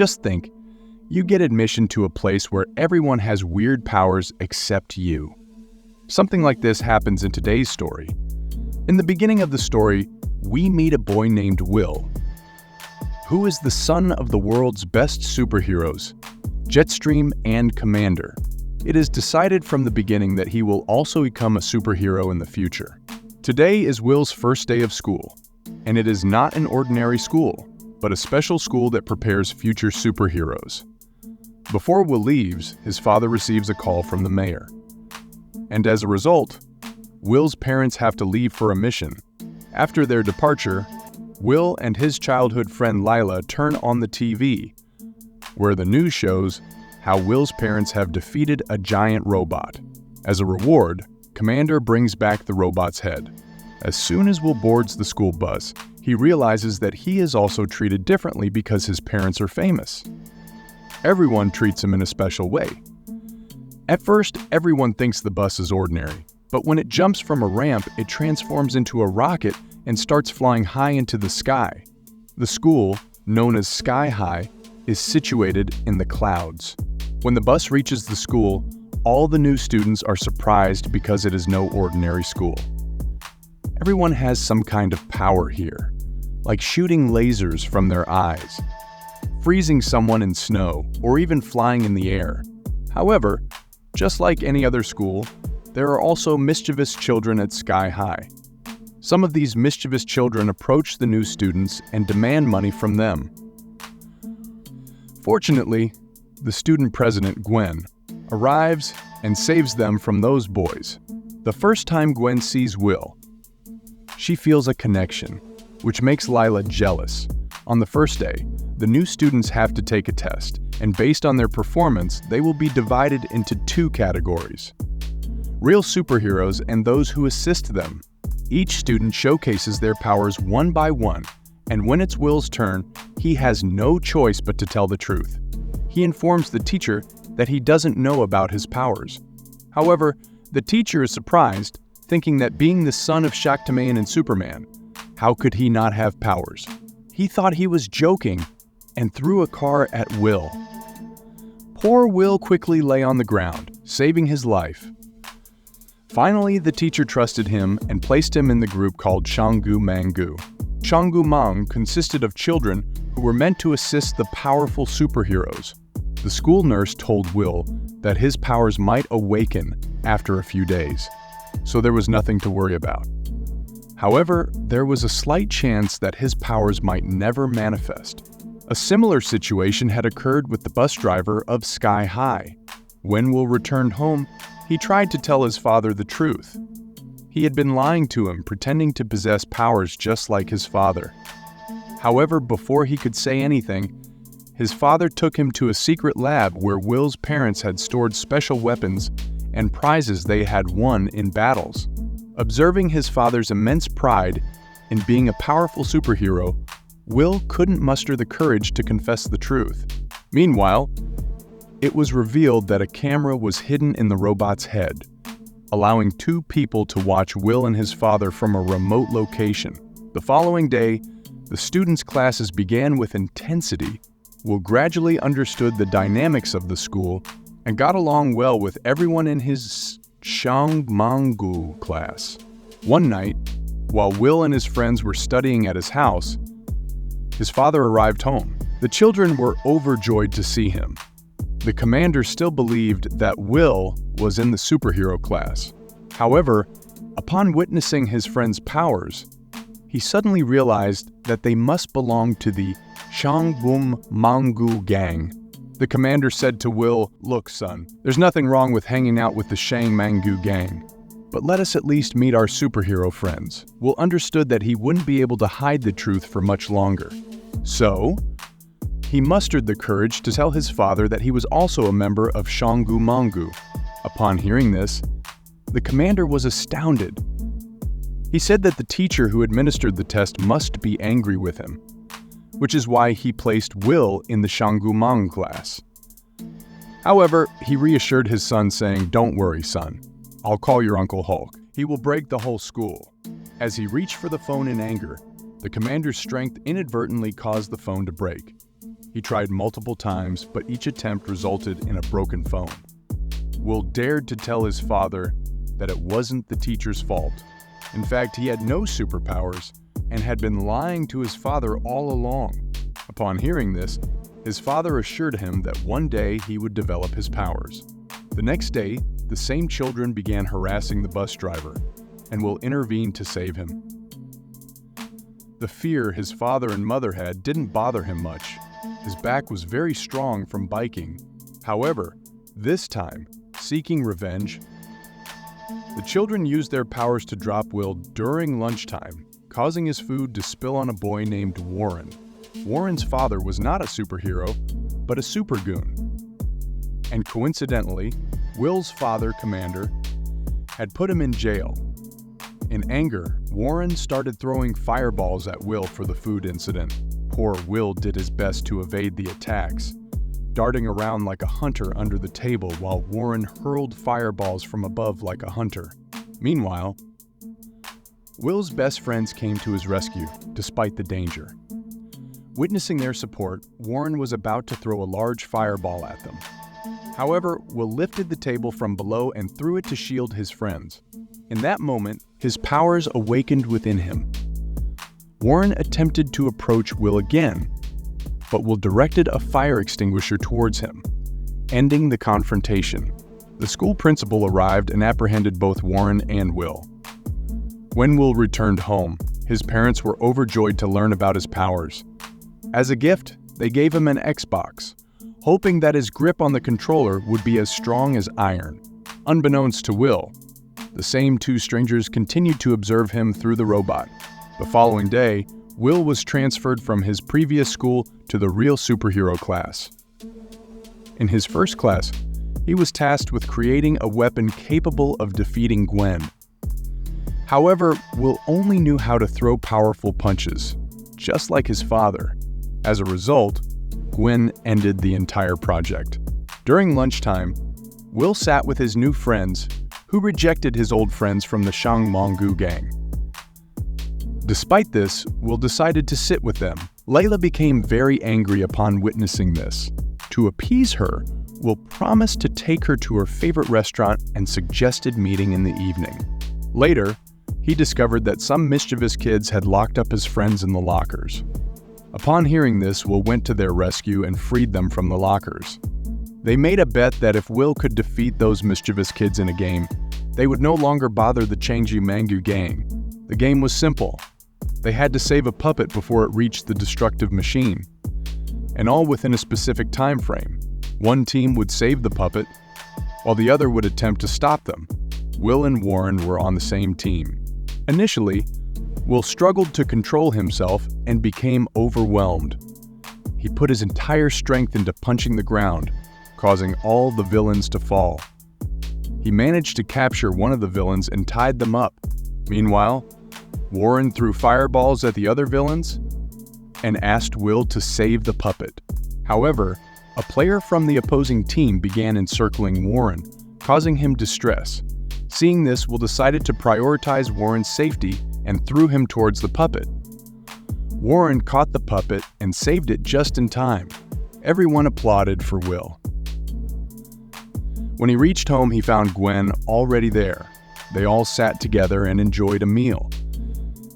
Just think, you get admission to a place where everyone has weird powers except you. Something like this happens in today's story. In the beginning of the story, we meet a boy named Will, who is the son of the world's best superheroes, Jetstream and Commander. It is decided from the beginning that he will also become a superhero in the future. Today is Will's first day of school, and it is not an ordinary school, but a special school that prepares future superheroes. Before Will leaves, his father receives a call from the mayor. And as a result, Will's parents have to leave for a mission. After their departure, Will and his childhood friend Lila turn on the TV, where the news shows how Will's parents have defeated a giant robot. As a reward, Commander brings back the robot's head. As soon as Will boards the school bus, he realizes that he is also treated differently because his parents are famous. Everyone treats him in a special way. At first, everyone thinks the bus is ordinary, but when it jumps from a ramp, it transforms into a rocket and starts flying high into the sky. The school, known as Sky High, is situated in the clouds. When the bus reaches the school, all the new students are surprised because it is no ordinary school. Everyone has some kind of power here, like shooting lasers from their eyes, freezing someone in snow, or even flying in the air. However, just like any other school, there are also mischievous children at Sky High. Some of these mischievous children approach the new students and demand money from them. Fortunately, the student president, Gwen, arrives and saves them from those boys. The first time Gwen sees Will, she feels a connection, which makes Lila jealous. On the first day, the new students have to take a test, and based on their performance, they will be divided into two categories: real superheroes and those who assist them. Each student showcases their powers one by one, and when it's Will's turn, he has no choice but to tell the truth. He informs the teacher that he doesn't know about his powers. However, the teacher is surprised, thinking that being the son of Shaktiman and Superman, how could he not have powers? He thought he was joking and threw a car at Will. Poor Will quickly lay on the ground, saving his life. Finally, the teacher trusted him and placed him in the group called Shanggu Mangu. Shanggu Mang consisted of children who were meant to assist the powerful superheroes. The school nurse told Will that his powers might awaken after a few days, so there was nothing to worry about. However, there was a slight chance that his powers might never manifest. A similar situation had occurred with the bus driver of Sky High. When Will returned home, he tried to tell his father the truth. He had been lying to him, pretending to possess powers just like his father. However, before he could say anything, his father took him to a secret lab where Will's parents had stored special weapons and prizes they had won in battles. Observing his father's immense pride in being a powerful superhero, Will couldn't muster the courage to confess the truth. Meanwhile, it was revealed that a camera was hidden in the robot's head, allowing two people to watch Will and his father from a remote location. The following day, the students' classes began with intensity. Will gradually understood the dynamics of the school and got along well with everyone in his Shangmangu class. One night, while Will and his friends were studying at his house, his father arrived home. The children were overjoyed to see him. The commander still believed that Will was in the superhero class. However, upon witnessing his friend's powers, he suddenly realized that they must belong to the Shangbum Mangu gang. The commander said to Will, "Look, son, there's nothing wrong with hanging out with the Shang Mangu gang, but let us at least meet our superhero friends." Will understood that he wouldn't be able to hide the truth for much longer. So, he mustered the courage to tell his father that he was also a member of Shanggu Mangu. Upon hearing this, the commander was astounded. He said that the teacher who administered the test must be angry with him, which is why he placed Will in the Shanggu Mang class. However, he reassured his son saying, "Don't worry, son. I'll call your Uncle Hulk. He will break the whole school." As he reached for the phone in anger, the commander's strength inadvertently caused the phone to break. He tried multiple times, but each attempt resulted in a broken phone. Will dared to tell his father that it wasn't the teacher's fault. In fact, he had no superpowers and had been lying to his father all along. Upon hearing this, his father assured him that one day he would develop his powers. The next day, the same children began harassing the bus driver, and Will intervened to save him. The fear his father and mother had didn't bother him much. His back was very strong from biking. However, this time, seeking revenge, the children used their powers to drop Will during lunchtime, causing his food to spill on a boy named Warren. Warren's father was not a superhero, but a supergoon. And coincidentally, Will's father, Commander, had put him in jail. In anger, Warren started throwing fireballs at Will for the food incident. Poor Will did his best to evade the attacks, darting around like a hunter under the table while Warren hurled fireballs from above like a hunter. Meanwhile, Will's best friends came to his rescue, despite the danger. Witnessing their support, Warren was about to throw a large fireball at them. However, Will lifted the table from below and threw it to shield his friends. In that moment, his powers awakened within him. Warren attempted to approach Will again, but Will directed a fire extinguisher towards him, ending the confrontation. The school principal arrived and apprehended both Warren and Will. When Will returned home, his parents were overjoyed to learn about his powers. As a gift, they gave him an Xbox, hoping that his grip on the controller would be as strong as iron. Unbeknownst to Will, the same two strangers continued to observe him through the robot. The following day, Will was transferred from his previous school to the real superhero class. In his first class, he was tasked with creating a weapon capable of defeating Gwen. However, Will only knew how to throw powerful punches, just like his father. As a result, Gwen ended the entire project. During lunchtime, Will sat with his new friends, who rejected his old friends from the Shangmongu gang. Despite this, Will decided to sit with them. Layla became very angry upon witnessing this. To appease her, Will promised to take her to her favorite restaurant and suggested meeting in the evening. Later, he discovered that some mischievous kids had locked up his friends in the lockers. Upon hearing this, Will went to their rescue and freed them from the lockers. They made a bet that if Will could defeat those mischievous kids in a game, they would no longer bother the Changji-Mangu gang. The game was simple. They had to save a puppet before it reached the destructive machine, and all within a specific time frame. One team would save the puppet, while the other would attempt to stop them. Will and Warren were on the same team. Initially, Will struggled to control himself and became overwhelmed. He put his entire strength into punching the ground, causing all the villains to fall. He managed to capture one of the villains and tied them up. Meanwhile, Warren threw fireballs at the other villains and asked Will to save the puppet. However, a player from the opposing team began encircling Warren, causing him distress. Seeing this, Will decided to prioritize Warren's safety and threw him towards the puppet. Warren caught the puppet and saved it just in time. Everyone applauded for Will. When he reached home, he found Gwen already there. They all sat together and enjoyed a meal.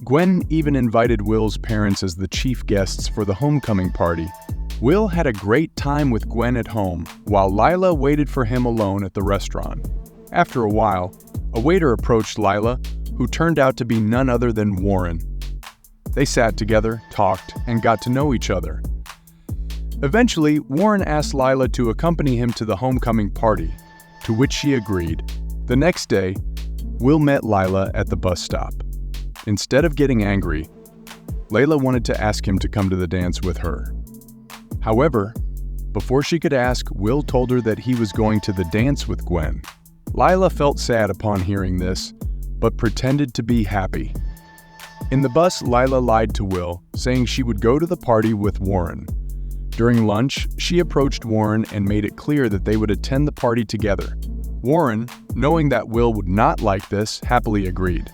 Gwen even invited Will's parents as the chief guests for the homecoming party. Will had a great time with Gwen at home, while Lila waited for him alone at the restaurant. After a while, a waiter approached Lila, who turned out to be none other than Warren. They sat together, talked, and got to know each other. Eventually, Warren asked Lila to accompany him to the homecoming party, to which she agreed. The next day, Will met Lila at the bus stop. Instead of getting angry, Layla wanted to ask him to come to the dance with her. However, before she could ask, Will told her that he was going to the dance with Gwen. Lila felt sad upon hearing this, but pretended to be happy. In the bus, Lila lied to Will, saying she would go to the party with Warren. During lunch, she approached Warren and made it clear that they would attend the party together. Warren, knowing that Will would not like this, happily agreed.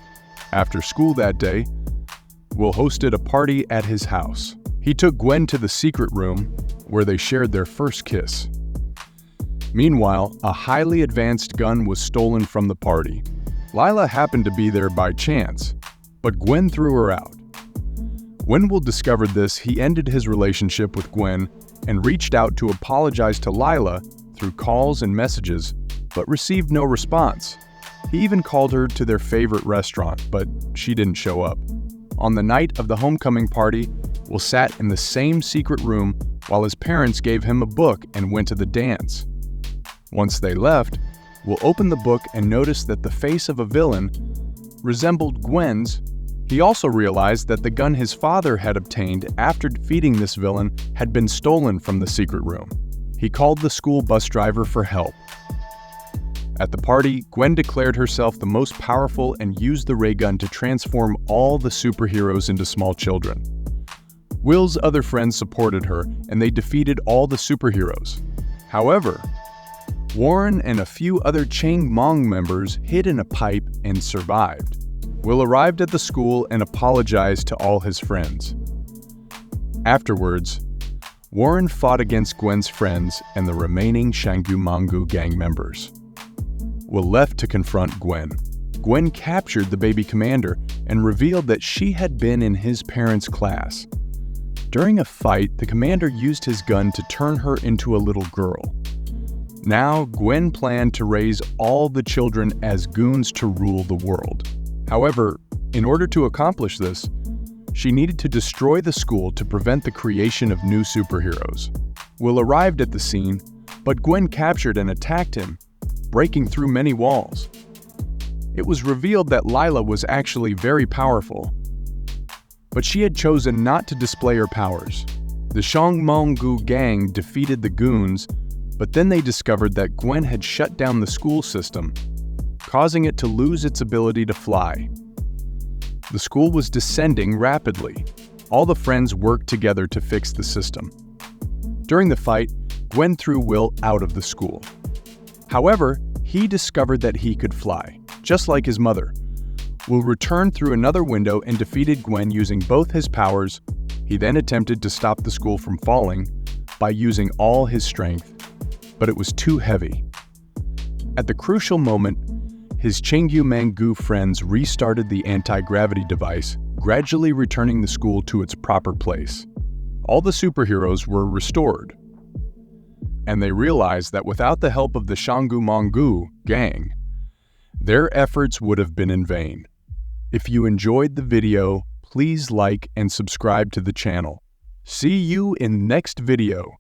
After school that day, Will hosted a party at his house. He took Gwen to the secret room, where they shared their first kiss. Meanwhile, a highly advanced gun was stolen from the party. Lila happened to be there by chance, but Gwen threw her out. When Will discovered this, he ended his relationship with Gwen and reached out to apologize to Lila through calls and messages, but received no response. He even called her to their favorite restaurant, but she didn't show up. On the night of the homecoming party, Will sat in the same secret room while his parents gave him a book and went to the dance. Once they left, Will opened the book and noticed that the face of a villain resembled Gwen's. He also realized that the gun his father had obtained after defeating this villain had been stolen from the secret room. He called the school bus driver for help. At the party, Gwen declared herself the most powerful and used the ray gun to transform all the superheroes into small children. Will's other friends supported her, and they defeated all the superheroes. However, Warren and a few other Chang Mong members hid in a pipe and survived. Will arrived at the school and apologized to all his friends. Afterwards, Warren fought against Gwen's friends and the remaining Shanggu Mangu gang members. Will left to confront Gwen. Gwen captured the baby commander and revealed that she had been in his parents' class. During a fight, the commander used his gun to turn her into a little girl. Now, Gwen planned to raise all the children as goons to rule the world. However, in order to accomplish this, she needed to destroy the school to prevent the creation of new superheroes. Will arrived at the scene, but Gwen captured and attacked him, breaking through many walls. It was revealed that Lila was actually very powerful, but she had chosen not to display her powers. The Shangmonggu gang defeated the goons, but then they discovered that Gwen had shut down the school system, causing it to lose its ability to fly. The school was descending rapidly. All the friends worked together to fix the system. During the fight, Gwen threw Will out of the school. However, he discovered that he could fly, just like his mother. Will returned through another window and defeated Gwen using both his powers. He then attempted to stop the school from falling by using all his strength, but it was too heavy. At the crucial moment, his Chengyu Mangu friends restarted the anti-gravity device, gradually returning the school to its proper place. All the superheroes were restored, and they realized that without the help of the Shanggu Mangu gang, their efforts would have been in vain. If you enjoyed the video, please like and subscribe to the channel. See you in next video.